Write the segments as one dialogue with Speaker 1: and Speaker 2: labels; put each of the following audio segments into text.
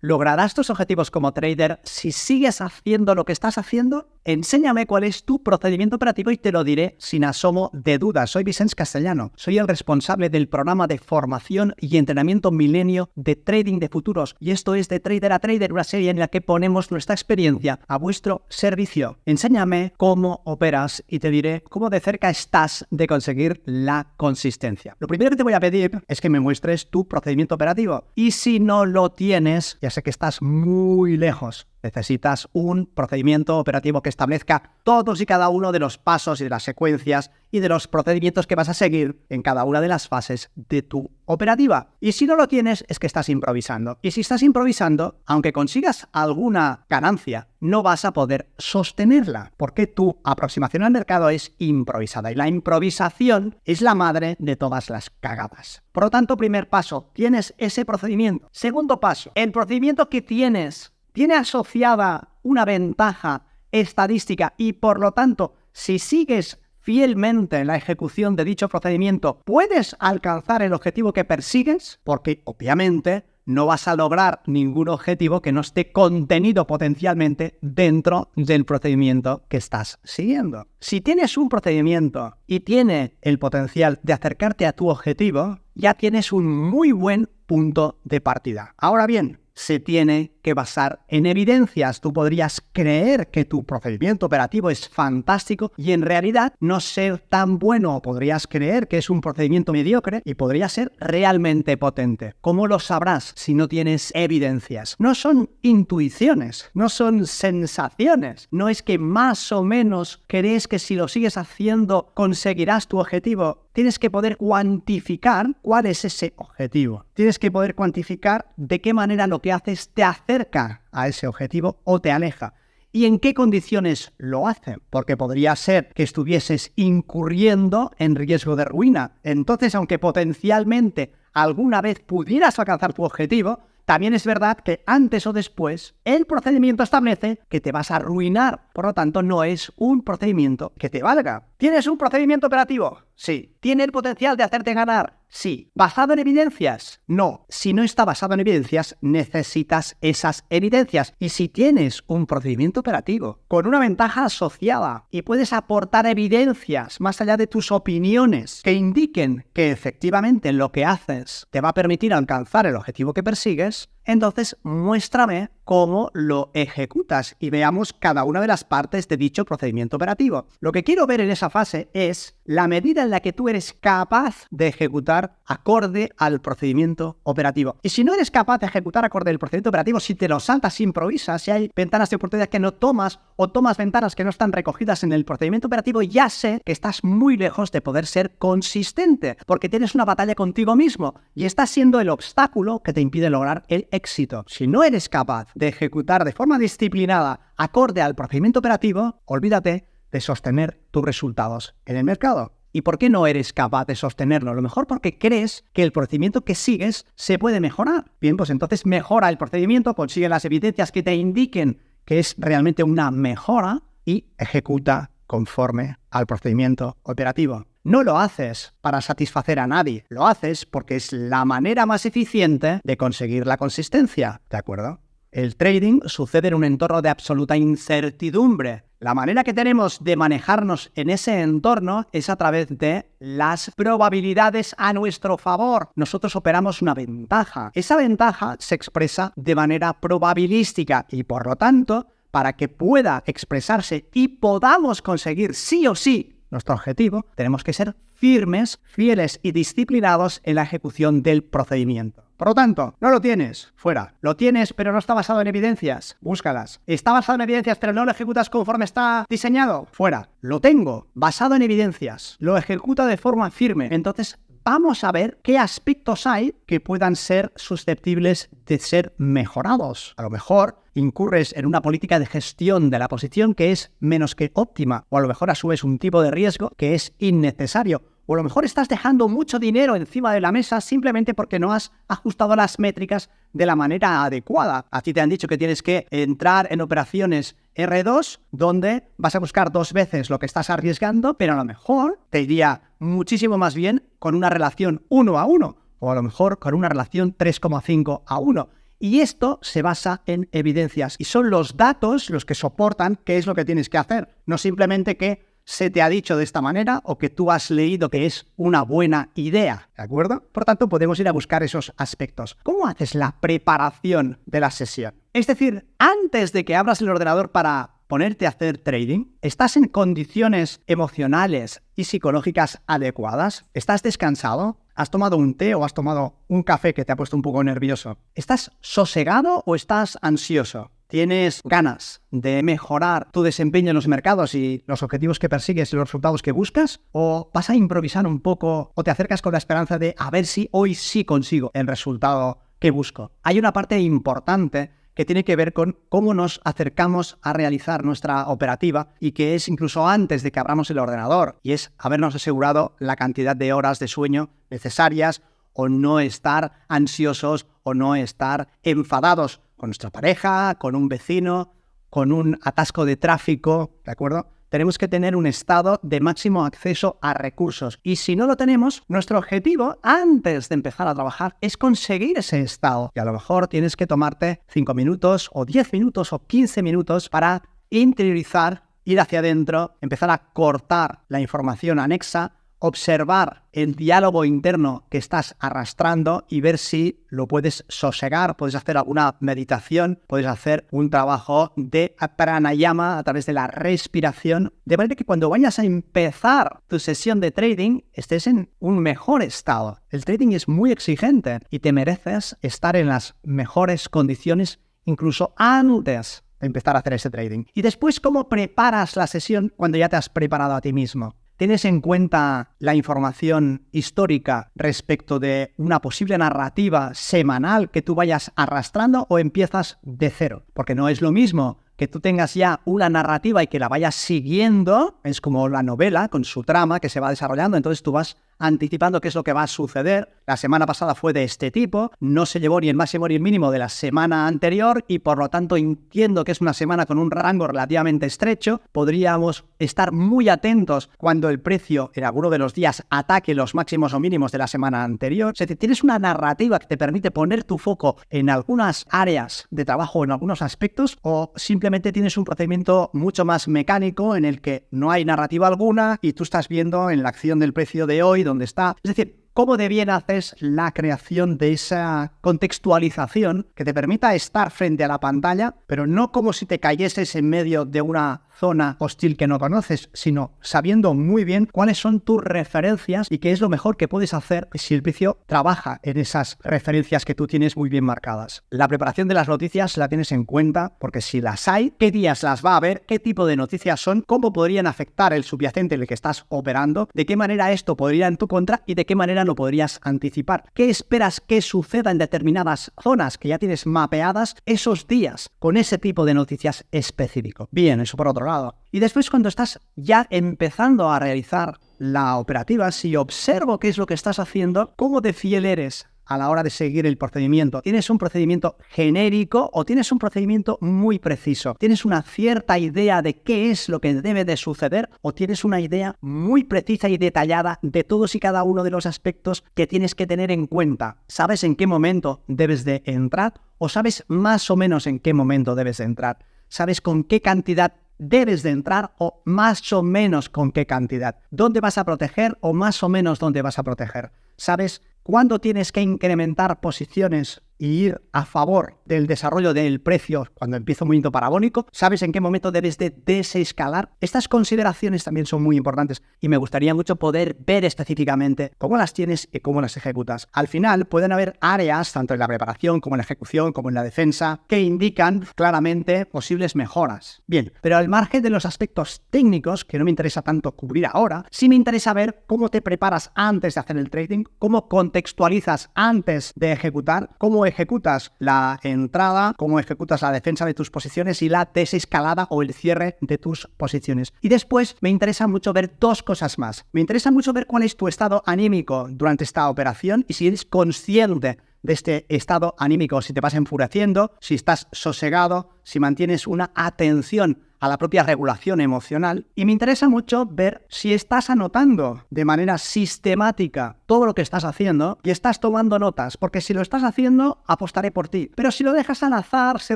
Speaker 1: ¿Lograrás tus objetivos como trader si sigues haciendo lo que estás haciendo? Enséñame cuál es tu procedimiento operativo y te lo diré sin asomo de dudas. Soy Vicente Castellano, soy el responsable del programa de formación y entrenamiento Milenio de Trading de Futuros y esto es de Trader a Trader, una serie en la que ponemos nuestra experiencia a vuestro servicio. Enséñame cómo operas y te diré cómo de cerca estás de conseguir la consistencia. Lo primero que te voy a pedir es que me muestres tu procedimiento operativo y si no lo tienes, ya sé que estás muy lejos. Necesitas un procedimiento operativo que establezca todos y cada uno de los pasos y de las secuencias y de los procedimientos que vas a seguir en cada una de las fases de tu operativa. Y si no lo tienes, es que estás improvisando. Y si estás improvisando, aunque consigas alguna ganancia, no vas a poder sostenerla, porque tu aproximación al mercado es improvisada. Y la improvisación es la madre de todas las cagadas. Por lo tanto, primer paso, tienes ese procedimiento. Segundo paso, el procedimiento que tienes tiene asociada una ventaja estadística y, por lo tanto, si sigues fielmente la ejecución de dicho procedimiento, ¿puedes alcanzar el objetivo que persigues? Porque, obviamente, no vas a lograr ningún objetivo que no esté contenido potencialmente dentro del procedimiento que estás siguiendo. Si tienes un procedimiento y tiene el potencial de acercarte a tu objetivo, ya tienes un muy buen punto de partida. Ahora bien, se tiene que basar en evidencias. Tú podrías creer que tu procedimiento operativo es fantástico y en realidad no ser tan bueno, o podrías creer que es un procedimiento mediocre y podría ser realmente potente. ¿Cómo lo sabrás si no tienes evidencias? No son intuiciones, no son sensaciones, no es que más o menos crees que si lo sigues haciendo conseguirás tu objetivo. Tienes que poder cuantificar cuál es ese objetivo. Tienes que poder cuantificar de qué manera lo que haces te acerca a ese objetivo o te aleja. ¿Y en qué condiciones lo hace? Porque podría ser que estuvieses incurriendo en riesgo de ruina. Entonces, aunque potencialmente alguna vez pudieras alcanzar tu objetivo, también es verdad que antes o después el procedimiento establece que te vas a arruinar. Por lo tanto, no es un procedimiento que te valga. ¿Tienes un procedimiento operativo? Sí. ¿Tiene el potencial de hacerte ganar? Sí. ¿Basado en evidencias? No. Si no está basado en evidencias, necesitas esas evidencias. Y si tienes un procedimiento operativo con una ventaja asociada y puedes aportar evidencias más allá de tus opiniones que indiquen que efectivamente lo que haces te va a permitir alcanzar el objetivo que persigues, entonces muéstrame cómo lo ejecutas y veamos cada una de las partes de dicho procedimiento operativo. Lo que quiero ver en esa fase es la medida en la que tú eres capaz de ejecutar acorde al procedimiento operativo. Y si no eres capaz de ejecutar acorde al procedimiento operativo, si te lo saltas, improvisas, si hay ventanas de oportunidad que no tomas o tomas ventanas que no están recogidas en el procedimiento operativo, ya sé que estás muy lejos de poder ser consistente, porque tienes una batalla contigo mismo y estás siendo el obstáculo que te impide lograr el éxito. Si no eres capaz de ejecutar de forma disciplinada acorde al procedimiento operativo, olvídate de sostener tus resultados en el mercado. ¿Y por qué no eres capaz de sostenerlo? A lo mejor porque crees que el procedimiento que sigues se puede mejorar. Bien, pues entonces mejora el procedimiento, consigue las evidencias que te indiquen que es realmente una mejora y ejecuta conforme al procedimiento operativo. No lo haces para satisfacer a nadie, lo haces porque es la manera más eficiente de conseguir la consistencia, ¿de acuerdo? El trading sucede en un entorno de absoluta incertidumbre. La manera que tenemos de manejarnos en ese entorno es a través de las probabilidades a nuestro favor. Nosotros operamos una ventaja. Esa ventaja se expresa de manera probabilística y, por lo tanto, para que pueda expresarse y podamos conseguir sí o sí nuestro objetivo, tenemos que ser firmes, fieles y disciplinados en la ejecución del procedimiento. Por lo tanto, no lo tienes, fuera. Lo tienes, pero no está basado en evidencias, búscalas. Está basado en evidencias, pero no lo ejecutas conforme está diseñado, fuera. Lo tengo, basado en evidencias, lo ejecuta de forma firme. Entonces, vamos a ver qué aspectos hay que puedan ser susceptibles de ser mejorados. A lo mejor incurres en una política de gestión de la posición que es menos que óptima, o a lo mejor asumes un tipo de riesgo que es innecesario, o a lo mejor estás dejando mucho dinero encima de la mesa simplemente porque no has ajustado las métricas de la manera adecuada. A ti te han dicho que tienes que entrar en operaciones R2, donde vas a buscar 2 veces lo que estás arriesgando, pero a lo mejor te iría muchísimo más bien con una relación 1 a 1, o a lo mejor con una relación 3,5 a 1. Y esto se basa en evidencias y son los datos los que soportan qué es lo que tienes que hacer, no simplemente que se te ha dicho de esta manera o que tú has leído que es una buena idea, ¿de acuerdo? Por tanto, podemos ir a buscar esos aspectos. ¿Cómo haces la preparación de la sesión? Es decir, antes de que abras el ordenador para ponerte a hacer trading, ¿estás en condiciones emocionales y psicológicas adecuadas? ¿Estás descansado? ¿Has tomado un té o has tomado un café que te ha puesto un poco nervioso? ¿Estás sosegado o estás ansioso? ¿Tienes ganas de mejorar tu desempeño en los mercados y los objetivos que persigues y los resultados que buscas? ¿O vas a improvisar un poco o te acercas con la esperanza de a ver si hoy sí consigo el resultado que busco? Hay una parte importante que tiene que ver con cómo nos acercamos a realizar nuestra operativa y que es incluso antes de que abramos el ordenador, y es habernos asegurado la cantidad de horas de sueño necesarias o no estar ansiosos o no estar enfadados con nuestra pareja, con un vecino, con un atasco de tráfico, ¿de acuerdo? Tenemos que tener un estado de máximo acceso a recursos. Y si no lo tenemos, nuestro objetivo antes de empezar a trabajar es conseguir ese estado. Y a lo mejor tienes que tomarte 5 minutos o 10 minutos o 15 minutos para interiorizar, ir hacia adentro, empezar a cortar la información anexa, observar el diálogo interno que estás arrastrando y ver si lo puedes sosegar, puedes hacer alguna meditación, puedes hacer un trabajo de pranayama a través de la respiración, de manera que cuando vayas a empezar tu sesión de trading estés en un mejor estado. El trading es muy exigente y te mereces estar en las mejores condiciones incluso antes de empezar a hacer ese trading. Y después, ¿cómo preparas la sesión cuando ya te has preparado a ti mismo? ¿Tienes en cuenta la información histórica respecto de una posible narrativa semanal que tú vayas arrastrando o empiezas de cero? Porque no es lo mismo que tú tengas ya una narrativa y que la vayas siguiendo, es como la novela con su trama que se va desarrollando, entonces tú vas anticipando qué es lo que va a suceder. La semana pasada fue de este tipo, no se llevó ni el máximo ni el mínimo de la semana anterior y por lo tanto entiendo que es una semana con un rango relativamente estrecho. Podríamos estar muy atentos cuando el precio en alguno de los días ataque los máximos o mínimos de la semana anterior. Es decir, tienes una narrativa que te permite poner tu foco en algunas áreas de trabajo, en algunos aspectos, o simplemente tienes un procedimiento mucho más mecánico en el que no hay narrativa alguna y tú estás viendo en la acción del precio de hoy dónde está. Es decir, ¿cómo de bien haces la creación de esa contextualización que te permita estar frente a la pantalla, pero no como si te cayeses en medio de una zona hostil que no conoces, sino sabiendo muy bien cuáles son tus referencias y qué es lo mejor que puedes hacer si el precio trabaja en esas referencias que tú tienes muy bien marcadas? La preparación de las noticias la tienes en cuenta porque si las hay, ¿qué días las va a haber? ¿Qué tipo de noticias son? ¿Cómo podrían afectar el subyacente en el que estás operando? ¿De qué manera esto podría ir en tu contra y de qué manera lo podrías anticipar? ¿Qué esperas que suceda en determinadas zonas que ya tienes mapeadas esos días con ese tipo de noticias específico? Bien, eso por otro lado. Y después, cuando estás ya empezando a realizar la operativa, si observo qué es lo que estás haciendo, ¿cómo de fiel eres a la hora de seguir el procedimiento? ¿Tienes un procedimiento genérico o tienes un procedimiento muy preciso? ¿Tienes una cierta idea de qué es lo que debe de suceder o tienes una idea muy precisa y detallada de todos y cada uno de los aspectos que tienes que tener en cuenta? ¿Sabes en qué momento debes de entrar o sabes más o menos en qué momento debes de entrar? ¿Sabes con qué cantidad debes de entrar o más o menos con qué cantidad? ¿Dónde vas a proteger o más o menos dónde vas a proteger? ¿Sabes cuándo tienes que incrementar posiciones y ir a favor del desarrollo del precio cuando empieza un movimiento parabólico? ¿Sabes en qué momento debes de desescalar? Estas consideraciones también son muy importantes y me gustaría mucho poder ver específicamente cómo las tienes y cómo las ejecutas. Al final pueden haber áreas, tanto en la preparación como en la ejecución, como en la defensa, que indican claramente posibles mejoras. Bien, pero al margen de los aspectos técnicos, que no me interesa tanto cubrir ahora, sí me interesa ver cómo te preparas antes de hacer el trading, cómo contextualizas antes de ejecutar, cómo ejecutas la entrada, cómo ejecutas la defensa de tus posiciones y la desescalada o el cierre de tus posiciones. Y después me interesa mucho ver dos cosas más. Me interesa mucho ver cuál es tu estado anímico durante esta operación y si eres consciente de este estado anímico, si te vas enfureciendo, si estás sosegado, si mantienes una atención a la propia regulación emocional. Y me interesa mucho ver si estás anotando de manera sistemática todo lo que estás haciendo y estás tomando notas, porque si lo estás haciendo, apostaré por ti. Pero si lo dejas al azar, si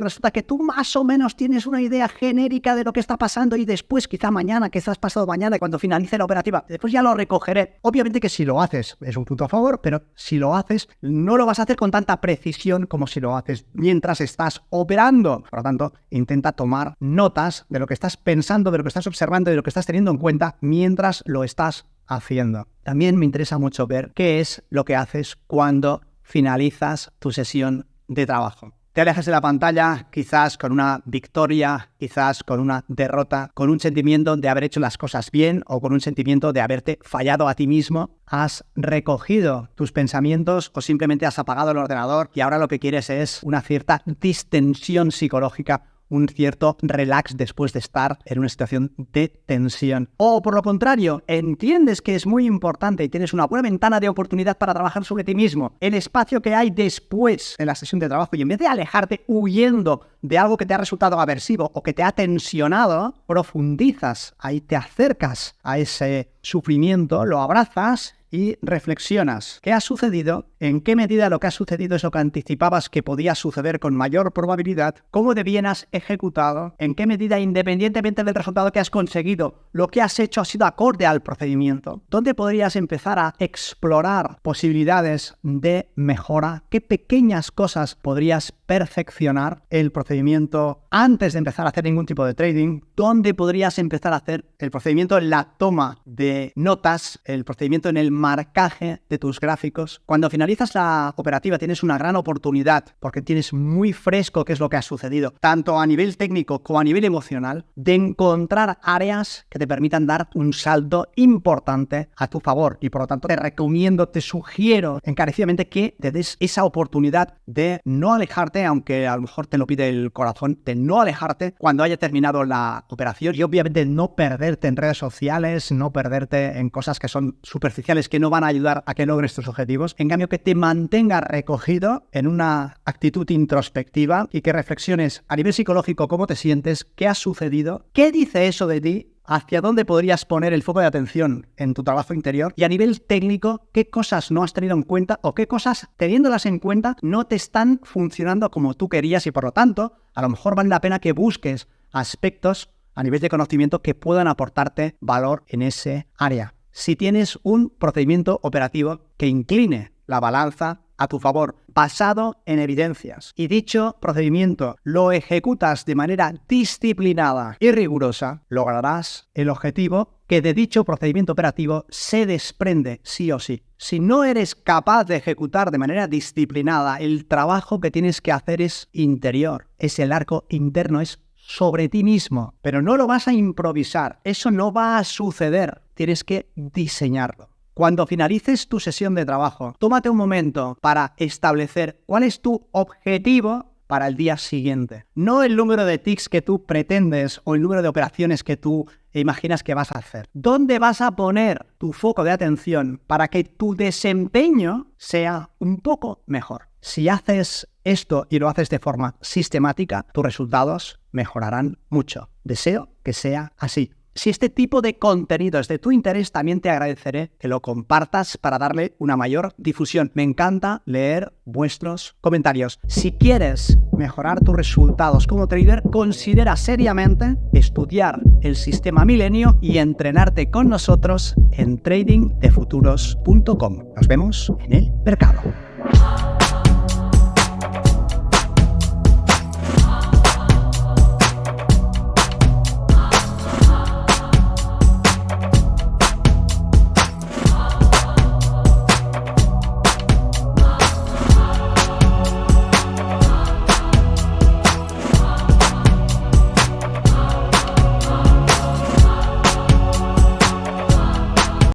Speaker 1: resulta que tú más o menos tienes una idea genérica de lo que está pasando y después, quizá mañana, quizás pasado mañana, cuando finalice la operativa, después ya lo recogeré. Obviamente que si lo haces es un punto a favor, pero si lo haces, no lo vas a hacer con tanta precisión como si lo haces mientras estás operando. Por lo tanto, intenta tomar notas de lo que estás pensando, de lo que estás observando, de lo que estás teniendo en cuenta mientras lo estás haciendo. También me interesa mucho ver qué es lo que haces cuando finalizas tu sesión de trabajo. Te alejas de la pantalla, quizás con una victoria, quizás con una derrota, con un sentimiento de haber hecho las cosas bien o con un sentimiento de haberte fallado a ti mismo. Has recogido tus pensamientos o simplemente has apagado el ordenador y ahora lo que quieres es una cierta distensión psicológica, un cierto relax después de estar en una situación de tensión. O por lo contrario, entiendes que es muy importante y tienes una buena ventana de oportunidad para trabajar sobre ti mismo, el espacio que hay después en la sesión de trabajo, y en vez de alejarte huyendo de algo que te ha resultado aversivo o que te ha tensionado, profundizas, ahí te acercas a ese sufrimiento, lo abrazas y reflexionas. ¿Qué ha sucedido? ¿En qué medida lo que ha sucedido es lo que anticipabas que podía suceder con mayor probabilidad? ¿Cómo de bien has ejecutado? ¿En qué medida, independientemente del resultado que has conseguido, lo que has hecho ha sido acorde al procedimiento? ¿Dónde podrías empezar a explorar posibilidades de mejora? ¿Qué pequeñas cosas podrías perfeccionar el procedimiento antes de empezar a hacer ningún tipo de trading? ¿Dónde podrías empezar a hacer el procedimiento en la toma de notas, el procedimiento en el marcaje de tus gráficos? Cuando finalizas la operativa tienes una gran oportunidad, porque tienes muy fresco qué es lo que ha sucedido, tanto a nivel técnico como a nivel emocional, de encontrar áreas que te permitan dar un salto importante a tu favor. Y por lo tanto te recomiendo, te sugiero encarecidamente que te des esa oportunidad de no alejarte, aunque a lo mejor te lo pide el corazón, de no alejarte cuando haya terminado la operación, y obviamente no perderte en redes sociales, no perderte en cosas que son superficiales, que no van a ayudar a que logres tus objetivos. En cambio, que te mantengas recogido en una actitud introspectiva y que reflexiones a nivel psicológico cómo te sientes, qué ha sucedido, qué dice eso de ti, hacia dónde podrías poner el foco de atención en tu trabajo interior, y a nivel técnico, qué cosas no has tenido en cuenta o qué cosas, teniéndolas en cuenta, no te están funcionando como tú querías, y por lo tanto, a lo mejor vale la pena que busques aspectos a nivel de conocimiento que puedan aportarte valor en ese área. Si tienes un procedimiento operativo que incline la balanza a tu favor, basado en evidencias, y dicho procedimiento lo ejecutas de manera disciplinada y rigurosa, lograrás el objetivo que de dicho procedimiento operativo se desprende sí o sí. Si no eres capaz de ejecutar de manera disciplinada, el trabajo que tienes que hacer es interior, es el arco interno, es sobre ti mismo, pero no lo vas a improvisar, eso no va a suceder, tienes que diseñarlo. Cuando finalices tu sesión de trabajo, tómate un momento para establecer cuál es tu objetivo para el día siguiente. No el número de tics que tú pretendes o el número de operaciones que tú imaginas que vas a hacer. ¿Dónde vas a poner tu foco de atención para que tu desempeño sea un poco mejor? Si haces esto y lo haces de forma sistemática, tus resultados mejorarán mucho. Deseo que sea así. Si este tipo de contenido es de tu interés, también te agradeceré que lo compartas para darle una mayor difusión. Me encanta leer vuestros comentarios. Si quieres mejorar tus resultados como trader, considera seriamente estudiar el sistema Milenio y entrenarte con nosotros en tradingdefuturos.com. Nos vemos en el mercado.